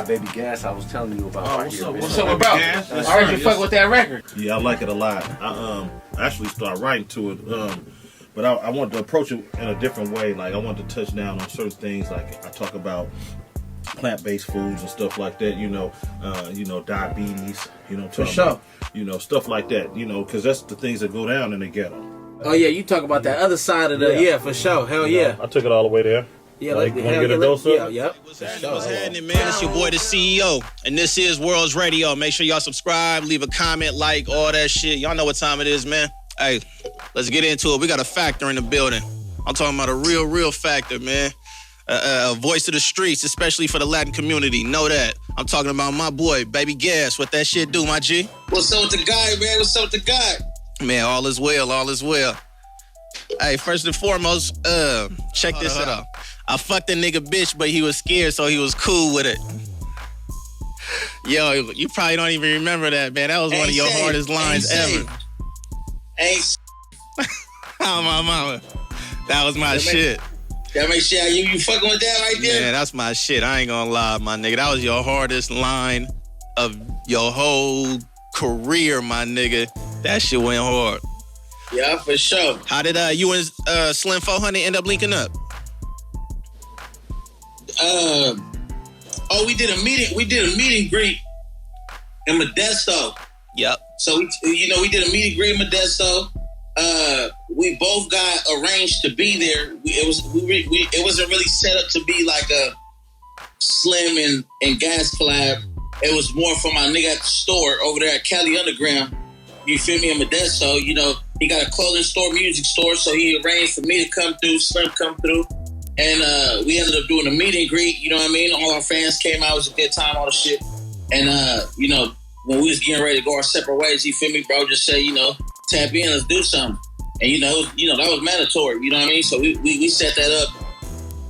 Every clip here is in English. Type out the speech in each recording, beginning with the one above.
GaBaby Gas I was telling you about right here. What's up about? I heard you fuck with that record. Yeah, I like it a lot. I actually started writing to it, but I wanted to approach it in a different way. Like I wanted to touch down on certain things. Like I talk about plant-based foods and stuff like that. Diabetes. For sure. Stuff like that. Because that's the things that go down in the ghetto. Oh yeah, you talk about that other side of the for sure. Hell yeah. I took it all the way there. Yeah, like want to get a dose of it? Yep. What's happening, man? It's your boy, the CEO, and this is Worlds Radio. Make sure y'all subscribe, leave a comment, like, all that shit. Y'all know what time it is, man. Hey, let's get into it. We got a factor in the building. I'm talking about a real factor, man. A voice of the streets, especially for the Latin community. Know that. I'm talking about my boy, GaBaby Gas. What that shit do, my G? What's up with the guy, man? What's up with the guy? Man, all is well, all is well. Hey, first and foremost, check this out. I fucked a nigga bitch, but he was scared, so he was cool with it. Yo, you probably don't even remember that, man. That was one of your hardest lines ever. Oh, my mama. That was my shit. That make sure you fucking with that right there? Man, that's my shit. I ain't gonna lie, my nigga. That was your hardest line of your whole career, my nigga. That shit went hard. Yeah, for sure. How did you and Slim 400 end up linking up? We did a meeting. We did a meet and greet in Modesto. Yep. So we did a meet and greet in Modesto. We both got arranged to be there. It wasn't really set up to be like a Slim and Gas collab. It was more for my nigga at the store over there at Cali Underground. You feel me? In Modesto, he got a clothing store, music store, so he arranged for me to come through, Slim come through. And we ended up doing a meet and greet, you know what I mean? All our fans came out, it was a good time, all the shit. And, when we was getting ready to go our separate ways, you feel me, bro, just say, tap in, let's do something. And, that was mandatory, you know what I mean? So we set that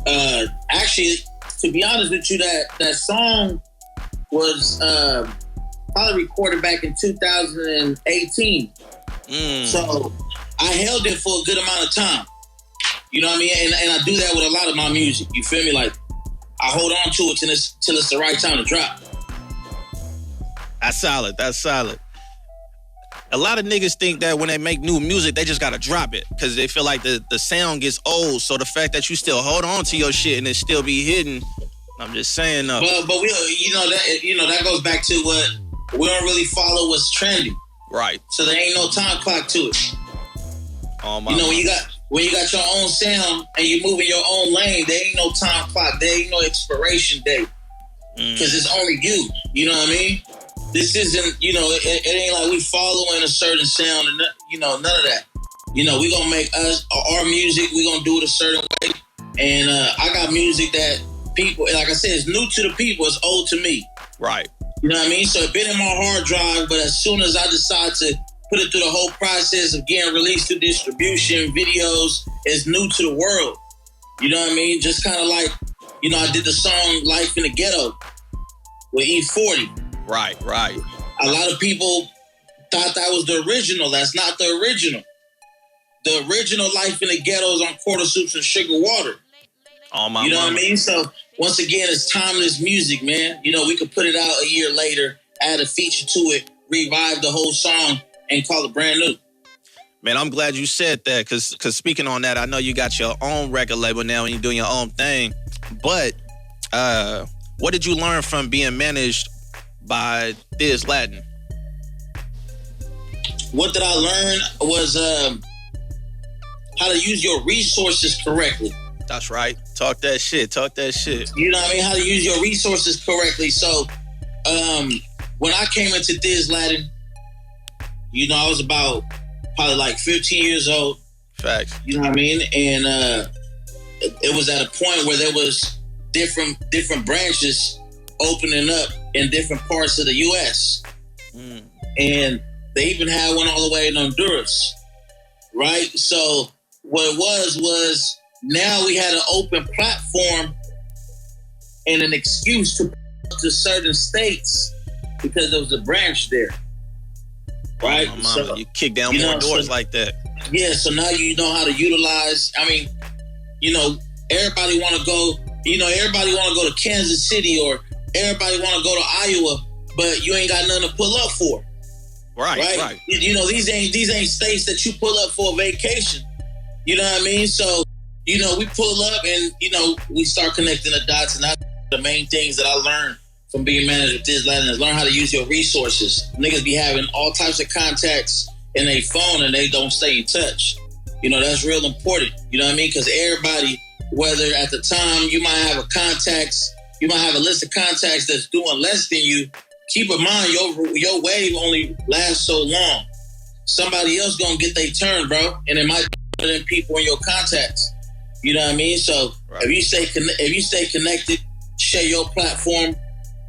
up. Actually, to be honest with you, that song was probably recorded back in 2018. So I held it for a good amount of time. You know what I mean? And I do that with a lot of my music. You feel me? Like, I hold on to it till it's the right time to drop. That's solid. A lot of niggas think that when they make new music, they just gotta drop it because they feel like the sound gets old. So the fact that you still hold on to your shit and it still be hidden, I'm just saying though. But we, that goes back to what we don't really follow what's trending. Right. So there ain't no time clock to it. When you got your own sound and you move in your own lane, there ain't no time clock. There ain't no expiration date. Because it's only you. You know what I mean? This isn't, it ain't like we following a certain sound and, none of that. We gonna make our music, we gonna do it a certain way. And I got music that people, like I said, it's new to the people, it's old to me. Right. You know what I mean? So it been in my hard drive, but as soon as I decide to put it through the whole process of getting released through distribution, videos, it's new to the world. You know what I mean? Just kind of like, I did the song Life in the Ghetto with E40. Right. A lot of people thought that was the original. That's not the original. The original Life in the Ghetto is on Quarter Soups and Sugar Water. Oh, my You know mama. what I mean? So, once again, it's timeless music, man. We could put it out a year later, add a feature to it, revive the whole song, and call it brand new. Man, I'm glad you said that because speaking on that, I know you got your own record label now and you're doing your own thing. But what did you learn from being managed by Thizz Latin? What did I learn was how to use your resources correctly. That's right. Talk that shit. You know what I mean? How to use your resources correctly. So when I came into Thizz Latin, I was about probably like 15 years old. Facts. You know what I mean? And it was at a point where there was different branches opening up in different parts of the U.S. And they even had one all the way in Honduras, right? So what it was now we had an open platform and an excuse to certain states because there was a branch there, right? Oh, so you kick down more doors like that. Yeah, so now you know how to utilize. I mean, everybody want to go. Everybody want to go to Kansas City or everybody want to go to Iowa, but you ain't got nothing to pull up for. Right. You know, these ain't states that you pull up for a vacation. You know what I mean? So, you know, we pull up and, you know, we start connecting the dots. And that's the main things that I learned from being manager with Thizz Latin is learn how to use your resources. Niggas be having all types of contacts in their phone and they don't stay in touch. You know, that's real important. You know what I mean? Because everybody, whether at the time you might have you might have a list of contacts that's doing less than you. Keep in mind, your wave only lasts so long. Somebody else gonna get their turn, bro, and it might be better than people in your contacts. You know what I mean? So if you stay connected, share your platform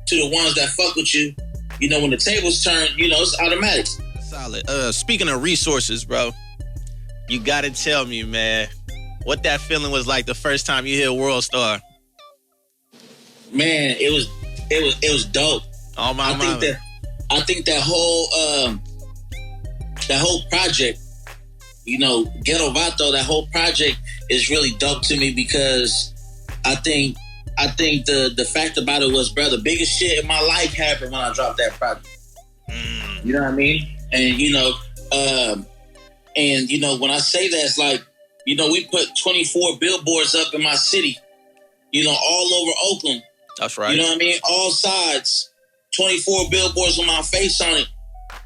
to the ones that fuck with you. You know, when the tables turn, you know it's automatic. Solid. Speaking of resources, bro, you gotta tell me, man, what that feeling was like the first time you hit Worldstar. Man, it was dope. Oh my mama. I think that whole project, you know, Ghetto Vato, that whole project is really dope to me because I think the fact about it was, bro, the biggest shit in my life happened when I dropped that project. You know what I mean? And you know, when I say that, it's like, you know, we put 24 billboards up in my city, you know, all over Oakland. That's right. You know what I mean? All sides. 24 billboards with my face on it.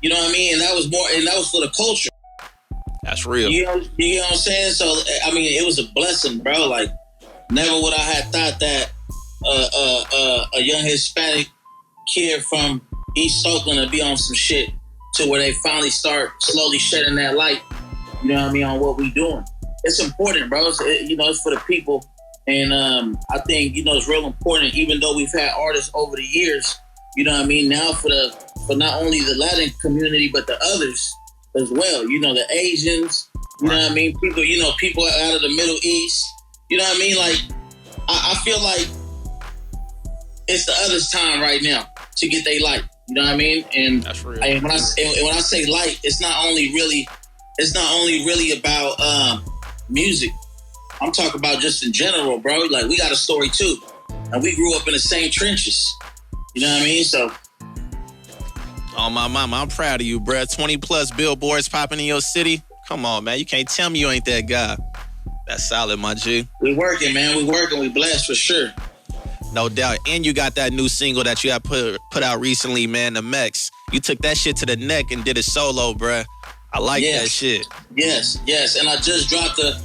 You know what I mean? And that was for the culture. That's real. You know what I'm saying? So, I mean, it was a blessing, bro. Like, never would I have thought that a young Hispanic kid from East Oakland would be on some shit to where they finally start slowly shedding that light, you know what I mean, on what we doing. It's important, bro. It's for the people. And I think, you know, it's real important, even though we've had artists over the years, you know what I mean, now for not only the Latin community, but the others as well. You know, the Asians, you know what I mean? People out of the Middle East. You know what I mean? Like, I feel like it's the others' time right now to get their light. You know what I mean? And that's real. And when I say light, it's not only really about music. I'm talking about just in general, bro. Like, we got a story too, and we grew up in the same trenches. You know what I mean? So, oh my mama, I'm proud of you, bro. 20 plus billboards popping in your city. Come on, man. You can't tell me you ain't that guy. That's solid, my G. We working, man. We working. We blessed for sure. No doubt. And you got that new single that you have put out recently, man, The Mex. You took that shit to the neck and did it solo, bruh. I like that shit. Yes. And I just dropped a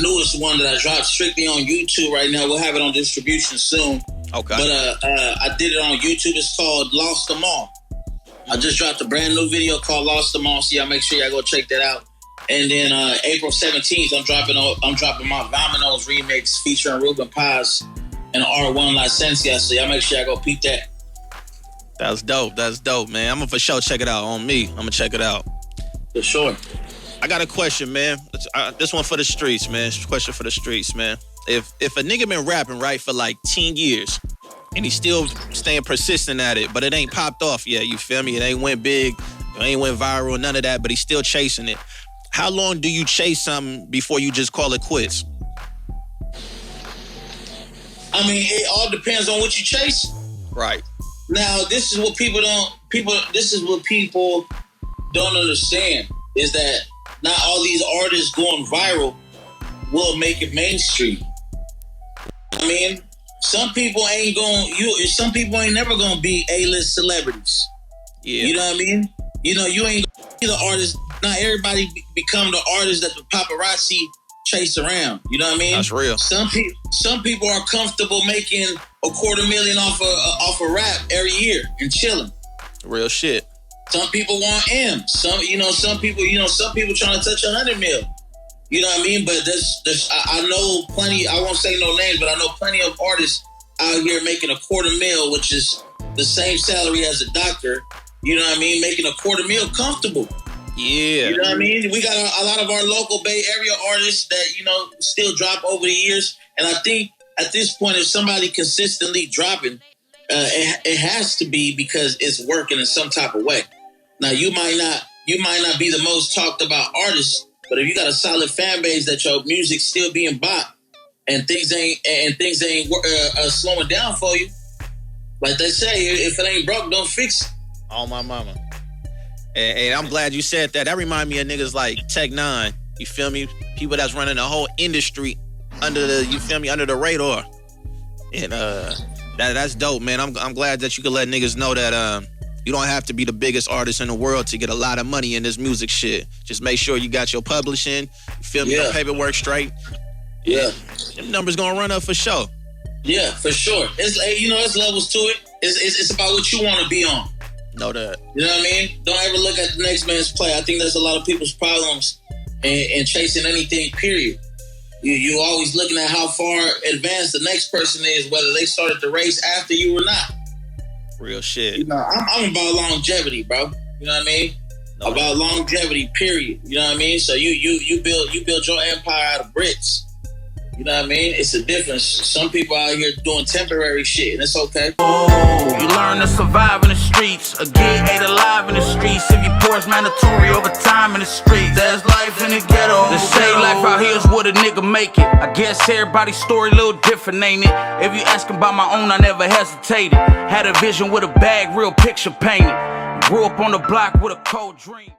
newest one that I dropped strictly on YouTube right now. We'll have it on distribution soon. Okay. But I did it on YouTube. It's called Lost Them All. I just dropped a brand new video called Lost Them All. So y'all make sure y'all go check that out. And then April 17th, I'm dropping my Vamanos remix featuring Ruben Paz and R1 Licencia. So y'all make sure y'all go peep that. That's dope, man. I'm gonna for sure check it out on me. I'm gonna check it out. For sure. I got a question, man. This one for the streets, man. Question for the streets, man. If a nigga been rapping, right, for like 10 years, and he's still staying persistent at it, but it ain't popped off yet, you feel me? It ain't went big, it ain't went viral, none of that, but he's still chasing it. How long do you chase something before you just call it quits? I mean, it all depends on what you chase. Right. Now, this is what people don't understand, is that not all these artists going viral will make it mainstream. I mean, some people ain't never gonna be A-list celebrities. Yeah. You know what I mean? You know, you ain't gonna be the artist. Not everybody become the artist that the paparazzi chase around. You know what I mean? That's real. Some people are comfortable making $250,000 off a rap every year and chilling. Real shit. Some people want M. Some people trying to touch 100 mil. You know what I mean? But I know plenty. I won't say no names, but I know plenty of artists out here making $250,000, which is the same salary as a doctor. You know what I mean? Making $250,000 comfortable. Yeah. You know what I mean? We got a lot of our local Bay Area artists that, you know, still drop over the years. And I think at this point, if somebody consistently dropping, it has to be because it's working in some type of way. Now, you might not be the most talked about artist, but if you got a solid fan base that your music's still being bought and things ain't slowing down for you, Like they say, if it ain't broke, don't fix it. Oh, my mama. And I'm glad you said that. That remind me of niggas like Tech Nine. You feel me? People that's running the whole industry under the radar. And that's dope, man. I'm glad that you could let niggas know that you don't have to be the biggest artist in the world to get a lot of money in this music shit. Just make sure you got your publishing, you feel me, your paperwork straight. Yeah. Them numbers gonna run up for sure. Yeah, for sure. It's levels to it. It's about what you want to be on. Know that. You know what I mean? Don't ever look at the next man's play. I think that's a lot of people's problems in chasing anything, period. You always looking at how far advanced the next person is, whether they started the race after you or not. Real shit. You know, I'm about longevity, bro. You know what I mean? No, about longevity, period. You know what I mean? So you build your empire out of bricks. You know what I mean? It's a difference. Some people out here doing temporary shit, and it's okay. Oh, you learn to survive in the streets, or get ate alive in the streets. If you pour, it's mandatory over time in the streets. That's life in the ghetto. The same life out here is what a nigga make it. I guess everybody's story a little different, ain't it? If you asking about my own, I never hesitated. Had a vision with a bag, real picture painted. Grew up on the block with a cold dream.